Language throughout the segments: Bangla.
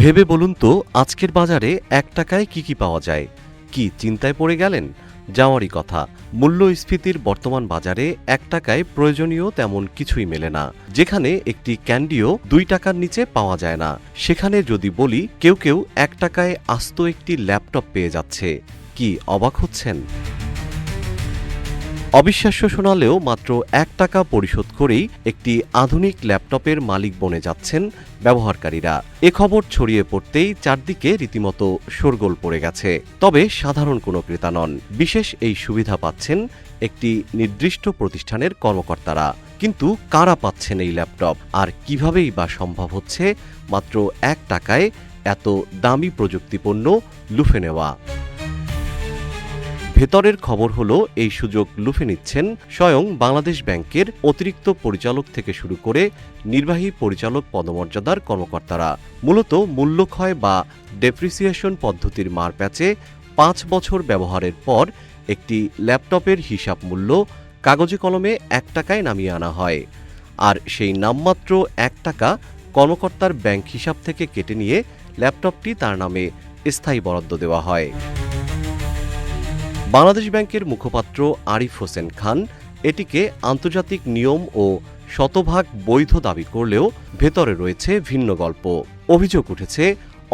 ভেবে বলুন তো আজকের বাজারে ১ টাকায় কি পাওয়া যায়? কি চিন্তায় পড়ে গেলেন? যাওয়ারই কথা। মূল্যস্ফীতির বর্তমান বাজারে ১ টাকায় প্রয়োজনীয় তেমন কিছুই মেলে না। যেখানে একটি ক্যান্ডিও ২ টাকার নিচে পাওয়া যায় না, সেখানে যদি বলি কেউ ১ টাকায় আস্ত একটি ল্যাপটপ পেয়ে যাচ্ছে, কি অবাক হচ্ছেন? অবিশ্বাস্য শোনালেও মাত্র ১ টাকা পরিশোধ করেই একটি আধুনিক ল্যাপটপের মালিক বনে যাচ্ছেন ব্যবহারকারীরা। এ খবর ছড়িয়ে পড়তেই চারদিকে রীতিমতো শোরগোল পড়ে গেছে। তবে সাধারণ কোনো ক্রেতা নন, বিশেষ এই সুবিধা পাচ্ছেন একটি নির্দিষ্ট প্রতিষ্ঠানের কর্মকর্তারা। কিন্তু কারা পাচ্ছেন এই ল্যাপটপ, আর কিভাবেই বা সম্ভব হচ্ছে মাত্র ১ টাকায় এত দামি প্রযুক্তিপণ্য লুফে নেওয়া? ভেতরের খবর হলো এই সুযোগ লুফে নিচ্ছেন স্বয়ং বাংলাদেশ ব্যাংকের অতিরিক্ত পরিচালক থেকে শুরু করে নির্বাহী পরিচালক পদমর্যাদার কর্মকর্তারা। মূলত মূল্যক্ষয় বা ডেপ্রিসিয়েশন পদ্ধতির মারপ্যাচে ৫ বছর ব্যবহারের পর একটি ল্যাপটপের হিসাব মূল্য কাগজে কলমে ১ টাকায় নামিয়ে আনা হয়। আর সেই নামমাত্র ১ টাকা কর্মকর্তার ব্যাংক হিসাব থেকে কেটে নিয়ে ল্যাপটপটি তার নামে স্থায়ী বরাদ্দ দেওয়া হয়। বাংলাদেশ ব্যাংকের মুখপাত্র আরিফ হোসেন খান এটিকে আন্তর্জাতিক নিয়ম ও শতভাগ বৈধ দাবি করলেও ভেতরে রয়েছে ভিন্ন গল্প। অভিযোগ উঠেছে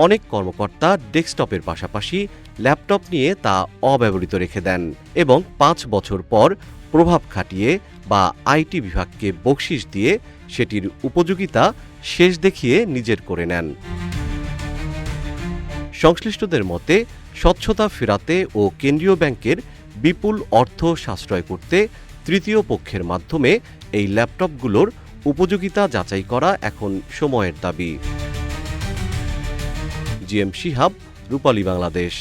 অনেক কর্মকর্তা ডেস্কটপের পাশাপাশি ল্যাপটপ নিয়ে তা অব্যবহৃত রেখে দেন এবং ৫ বছর পর প্রভাব খাটিয়ে বা আইটি বিভাগকে বকশিশ দিয়ে সেটির উপযোগিতা শেষ দেখিয়ে নিজের করে নেন। সংশ্লিষ্টদের মতে স্বচ্ছতা ফেরাতে ও কেন্দ্রীয় ব্যাংকের বিপুল অর্থ সাশ্রয় করতে তৃতীয় পক্ষের মাধ্যমে এই ল্যাপটপগুলোর উপযোগিতা যাচাই করা এখন সময়ের দাবি। জিএম শিহাব, রূপালী বাংলাদেশ।